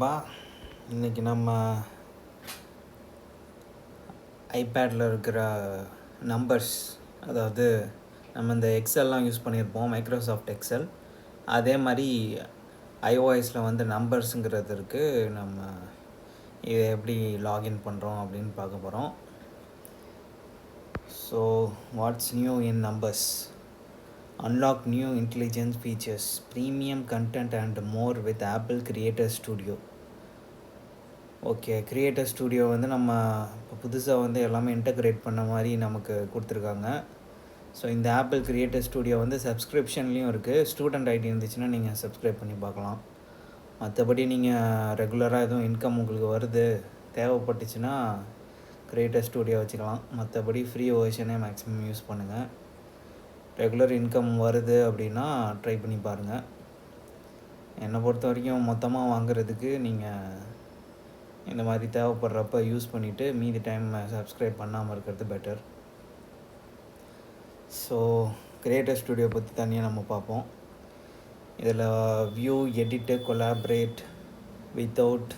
வா இன்றைக்கி நம்ம ஐபேடில் இருக்கிற நம்பர்ஸ், அதாவது நம்ம இந்த எக்ஸல்லாம் யூஸ் பண்ணியிருப்போம், மைக்ரோசாஃப்ட் எக்ஸல். அதே மாதிரி ஐஓஎஸில் வந்து நம்பர்ஸுங்கிறது இருக்குது. நம்ம இதை எப்படி லாகின் பண்ணுறோம் அப்படின்னு பார்க்க போகிறோம். So what's new in numbers? Unlock new intelligence features, premium content and more with apple creator studio. Okay, creator studio வந்து நம்ம இப்போ புதுசாக வந்து எல்லாமே இன்டகிரேட் பண்ண மாதிரி நமக்கு கொடுத்துருக்காங்க. ஸோ இந்த ஆப்பிள் கிரியேட்டர் ஸ்டுடியோ வந்து சப்ஸ்கிரிப்ஷன்லேயும் இருக்குது. ஸ்டூடெண்ட் ஐடி இருந்துச்சுன்னா நீங்கள் சப்ஸ்கிரைப் பண்ணி பார்க்கலாம். மற்றபடி நீங்கள் ரெகுலராக எதுவும் இன்கம் உங்களுக்கு வருது தேவைப்பட்டுச்சுன்னா கிரியேட்டர் ஸ்டுடியோ வச்சுக்கலாம். மற்றபடி ஃப்ரீ வெர்ஷனே மேக்ஸிமம் யூஸ் பண்ணுங்கள். ரெகுலர் இன்கம் வருது அப்படின்னா ட்ரை பண்ணி பாருங்கள். என்னை பொறுத்த வரைக்கும் மொத்தமாக வாங்குறதுக்கு நீங்கள் இந்த மாதிரி தேவைப்படுறப்ப யூஸ் பண்ணிவிட்டு மீதி டைம் சப்ஸ்கிரைப் பண்ணாமல் இருக்கிறது பெட்டர். ஸோ கிரியேட்டர் ஸ்டுடியோ பற்றி தனியாக நம்ம பார்ப்போம். இதில் view, edit, collaborate without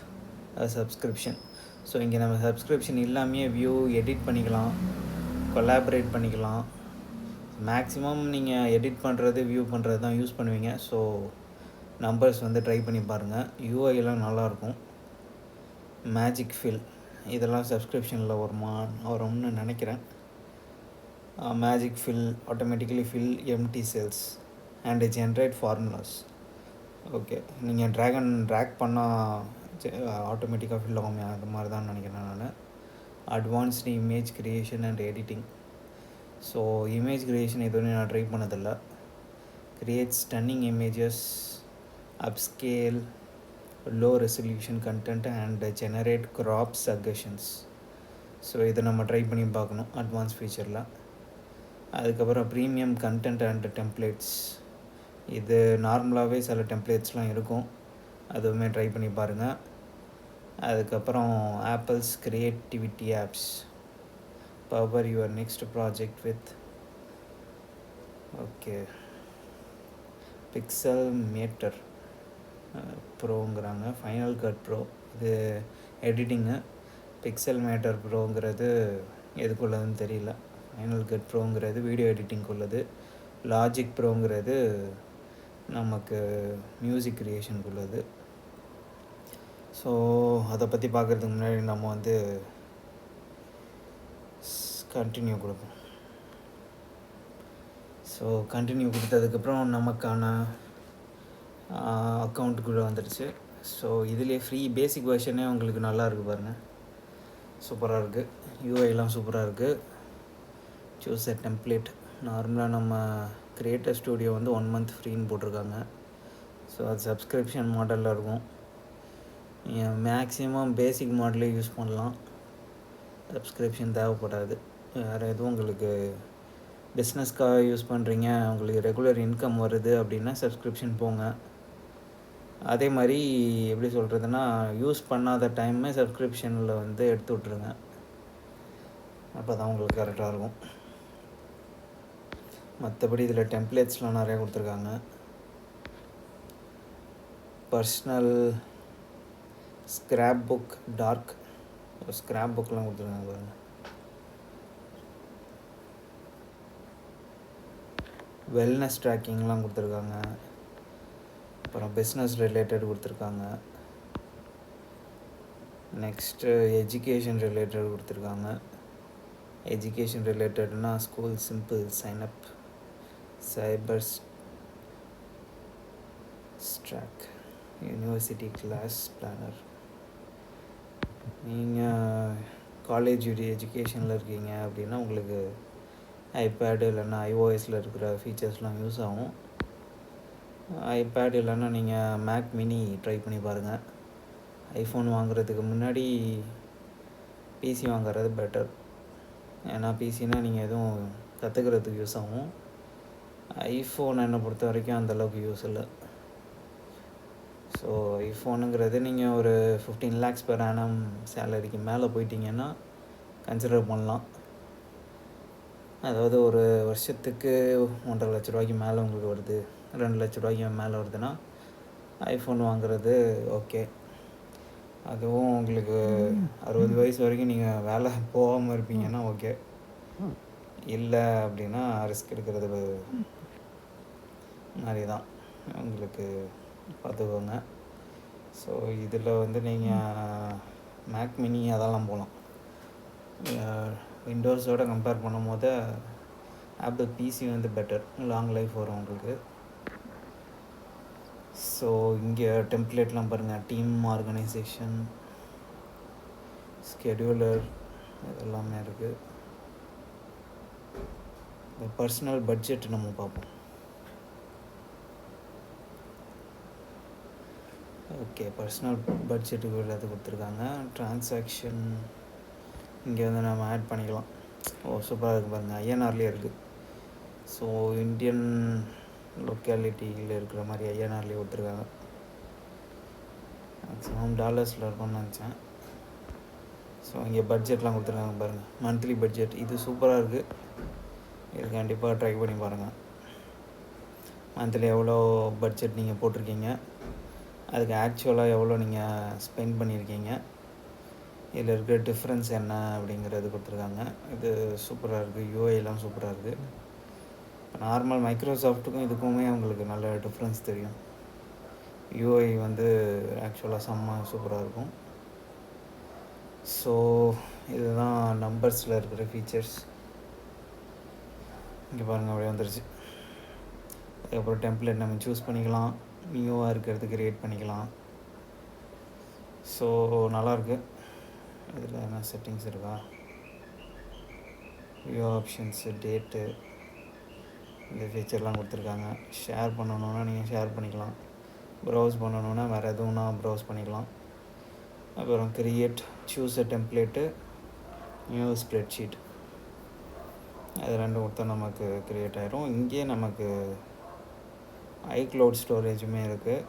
a subscription. So இங்கே நம்ம சப்ஸ்கிரிப்ஷன் இல்லாமையே வியூ எடிட் பண்ணிக்கலாம், கொலாபரேட் பண்ணிக்கலாம். மேக்ஸிமம் நீங்கள் எடிட் பண்ணுறது, வியூ பண்ணுறது தான் யூஸ் பண்ணுவீங்க. ஸோ நம்பர்ஸ் வந்து ட்ரை பண்ணி பாருங்கள். யூஐலாம் நல்லாயிருக்கும். மேஜிக் ஃபில் இதெல்லாம் சப்ஸ்கிரிப்ஷனில் வரும்னு நினைக்கிறேன். Magic fill automatically fill empty cells and generate formulas. Okay, நீங்கள் ட்ராக் பண்ணால் ஆட்டோமேட்டிக்காக ஃபில் ஆகும், அது மாதிரி தான் நினைக்கிறேன் நான். Advanced image creation and editing. So image creation எதுவுமே நான் ட்ரை பண்ணதில்லை. Create stunning images, upscale low resolution content and generate crop suggestions. So இதை நம்ம ட்ரை பண்ணி பார்க்கணும் அட்வான்ஸ் ஃபீச்சரில். அதுக்கப்புறம் ப்ரீமியம் கண்டென்ட் அண்ட் டெம்ப்ளேட்ஸ். இது நார்மலாகவே சில டெம்ப்ளேட்ஸ்லாம் இருக்கும், அதுவுமே ட்ரை பண்ணி பாருங்கள். அதுக்கப்புறம் Apple's creativity apps, power your next project with okay Pixelmator ப்ரோங்கிறாங்க, ஃபைனல் கட் ப்ரோ இது எடிட்டிங்கு. பிக்சல் மேட்டர் ப்ரோங்கிறது எதுக்குள்ளதுன்னு தெரியல. ஃபைனல் கட் ப்ரோங்கிறது வீடியோ எடிட்டிங்குள்ளது. லாஜிக் ப்ரோங்கிறது நமக்கு மியூசிக் க்ரியேஷனுக்குள்ளது. ஸோ அதை பற்றி பார்க்குறதுக்கு முன்னாடி நம்ம வந்து கண்டினியூ கொடுப்போம். ஸோ கண்டினியூ கொடுத்ததுக்கப்புறம் நமக்கான அக்கௌண்ட்டுக்குள்ளே வந்துடுச்சு. ஸோ இதிலே ஃப்ரீ பேசிக் வெர்ஷனே உங்களுக்கு நல்லா இருக்குது பாருங்கள், சூப்பராக இருக்குது. யூஐலாம் சூப்பராக இருக்குது. சூஸ் எ டெம்ப்ளேட். நார்மலாக நம்ம கிரியேட்டர் ஸ்டுடியோ வந்து 1 month ஃப்ரீன்னு போட்டிருக்காங்க. ஸோ அது சப்ஸ்கிரிப்ஷன் மாடலில் இருக்கும். நீங்கள் மேக்ஸிமம் பேசிக் மாடலே யூஸ் பண்ணலாம், சப்ஸ்கிரிப்ஷன் தேவைப்படாது. வேறு எதுவும் உங்களுக்கு பிஸ்னஸ்க்காக யூஸ் பண்ணுறீங்க, உங்களுக்கு ரெகுலர் இன்கம் வருது அப்படின்னா சப்ஸ்கிரிப்ஷன் போங்க. அதே மாதிரி எப்படி சொல்கிறதுனா, யூஸ் பண்ணாத டைமே சப்ஸ்கிரிப்ஷனில் வந்து எடுத்து விட்ருங்க, அப்போ தான் உங்களுக்கு கரெக்டாக இருக்கும். மற்றபடி இதில் டெம்ப்ளேட்ஸ்லாம் நிறையா கொடுத்துருக்காங்க. பர்சனல் ஸ்க்ராப் புக், டார்க் ஸ்க்ராப் புக்லாம் கொடுத்துருக்காங்க பாருங்கள். வெல்னஸ் ட்ராக்கிங்லாம் கொடுத்துருக்காங்க. அப்புறம் பிஸ்னஸ் ரிலேட்டட் கொடுத்துருக்காங்க. நெக்ஸ்ட்டு எஜுகேஷன் ரிலேட்டட் கொடுத்துருக்காங்க. எஜுகேஷன் ரிலேட்டட்னா ஸ்கூல் சிம்பிள் சைனப், சைபர் ஸ்ட்ராக், யூனிவர்சிட்டி கிளாஸ் பிளானர். நீங்கள் காலேஜ் எஜுகேஷனில் இருக்கீங்க அப்படின்னா உங்களுக்கு ஐபேடு இல்லைன்னா ஐஓஎஸில் இருக்கிற ஃபீச்சர்ஸ்லாம் யூஸ் ஆகும். ஐபேட் இல்லைன்னா நீங்கள் மேக் மினி ட்ரை பண்ணி பாருங்கள். ஐஃபோன் வாங்குறதுக்கு முன்னாடி பிசி வாங்குறது பெட்டர். ஏன்னா பிசினா நீங்கள் எதுவும் கற்றுக்கிறதுக்கு யூஸ் ஆகும். ஐஃபோன் என்னை பொறுத்த வரைக்கும் அந்தளவுக்கு யூஸ் இல்லை. ஸோ ஐஃபோனுங்கிறது நீங்கள் ஒரு 15 lakhs per annum சேலரிக்கு மேலே போயிட்டீங்கன்னா கன்சிடர் பண்ணலாம். அதாவது ஒரு வருஷத்துக்கு 1.5 லட்ச ரூபாய்க்கு மேலே உங்களுக்கு வருது, 2 லட்ச ரூபாய்க்கு மேலே வருதுன்னா ஐஃபோன் வாங்குறது ஓகே. அதுவும் உங்களுக்கு 60 வயசு வரைக்கும் நீங்கள் வேலை போகாமல் இருப்பீங்கன்னா ஓகே, இல்லை அப்படின்னா ரிஸ்க் எடுக்கிறது மாதிரி தான் உங்களுக்கு பார்த்துக்கோங்க. ஸோ இதில் வந்து நீங்கள் மேக் மினி அதெல்லாம் போகலாம். விண்டோஸோடு கம்பேர் பண்ணும் போது ஆப்பிள் பிசி வந்து பெட்டர், லாங் லைஃப் வரும் உங்களுக்கு. ஸோ இங்கே டெம்ப்ளேட்லாம் பாருங்கள், டீம் ஆர்கனைசேஷன், ஸ்கெடியூலர் இதெல்லாமே இருக்குது. இந்த பர்சனல் பட்ஜெட் நம்ம பார்ப்போம். ஓகே, பர்சனல் பட்ஜெட்டுக்கு உள்ளது கொடுத்துருக்காங்க. ட்ரான்சாக்ஷன் இங்கே வந்து நம்ம ஆட் பண்ணிக்கலாம். சூப்பராக இருக்குது பாருங்கள், ஐஎன்ஆர்லேயே இருக்குது. ஸோ இந்தியன் லொக்காலிட்டியில் இருக்கிற மாதிரி ஐஎன்ஆர்லேயே கொடுத்துருக்காங்க. மேக்ஸிமம் டாலர்ஸில் இருக்கும்னு நினச்சேன். ஸோ இங்கே பட்ஜெட்லாம் கொடுத்துருக்காங்க பாருங்கள், மந்த்லி பட்ஜெட். இது சூப்பராக இருக்குது, இது கண்டிப்பாக ட்ரை பண்ணி பாருங்கள். மந்த்லி எவ்வளோ பட்ஜெட் நீங்கள் போட்டிருக்கீங்க, அதுக்கு ஆக்சுவலாக எவ்வளோ நீங்கள் ஸ்பெண்ட் பண்ணியிருக்கீங்க, இதில் இருக்கிற டிஃப்ரென்ஸ் என்ன அப்படிங்கிறது கொடுத்துருக்காங்க. இது சூப்பராக இருக்குது, யூஐலாம் சூப்பராக இருக்குது. நார்மல் மைக்ரோசாஃப்ட்டுக்கும் இதுக்குமே உங்களுக்கு நல்ல டிஃப்ரென்ஸ் தெரியும். யூஐ வந்து ஆக்சுவலாக செம்ம சூப்பராக இருக்கும். ஸோ இதுதான் நம்பர்ஸில் இருக்கிற ஃபீச்சர்ஸ். இங்கே பாருங்கள், அப்படியே வந்துருச்சு. அதுக்கப்புறம் டெம்ப்ளேட் நம்ம சூஸ் பண்ணிக்கலாம், நியூவாக இருக்கிறதுக்கு கிரியேட் பண்ணிக்கலாம். ஸோ நல்லாயிருக்கு. இதில் என்ன செட்டிங்ஸ் இருக்கா, வியூ ஆப்ஷன்ஸு, டேட்டு, இந்த ஃபீச்சர்லாம் கொடுத்துருக்காங்க. ஷேர் பண்ணணுன்னா நீங்கள் ஷேர் பண்ணிக்கலாம், ப்ரௌஸ் பண்ணணுன்னா வேறு எதுவும்னா ப்ரௌஸ் பண்ணிக்கலாம். அப்புறம் create, choose a template, new spreadsheet, அது ரெண்டும் கொடுத்தா நமக்கு க்ரியேட் ஆகிரும். இங்கேயே நமக்கு ஐக்ளவுட் ஸ்டோரேஜுமே இருக்குது.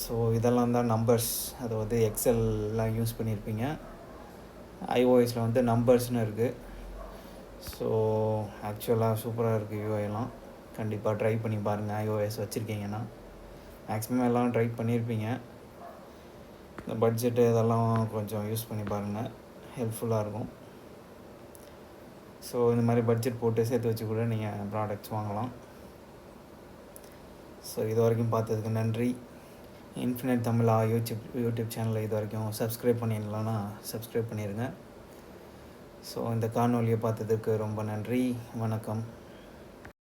ஸோ இதெல்லாம் தான் நம்பர்ஸ், அதாவது எக்ஸல்லாம் யூஸ் பண்ணியிருப்பீங்க. ஐஓஎஸில் வந்து நம்பர்ஸ்னு இருக்குது. ஸோ ஆக்சுவலாக சூப்பராக இருக்குது யூஐலாம். கண்டிப்பாக ட்ரை பண்ணி பாருங்கள், ஐஓஎஸ் வச்சுருக்கீங்கன்னா. மேக்ஸிமம் எல்லாம் ட்ரை பண்ணியிருப்பீங்க. இந்த பட்ஜெட்டு இதெல்லாம் கொஞ்சம் யூஸ் பண்ணி பாருங்கள், ஹெல்ப்ஃபுல்லாக இருக்கும். ஸோ இந்த மாதிரி பட்ஜெட் போட்டு சேர்த்து வச்சு கூட நீங்கள் ப்ராடக்ட்ஸ் வாங்கலாம். ஸோ இது வரைக்கும் பார்த்ததுக்கு நன்றி. இன்ஃபினிட் தமிழா யூடியூப் சேனலை இது வரைக்கும் சப்ஸ்கிரைப் பண்ணிடலான்னா சப்ஸ்கிரைப் பண்ணிடுங்க. ஸோ இந்த காணொலியை பார்த்ததுக்கு ரொம்ப நன்றி. வணக்கம்.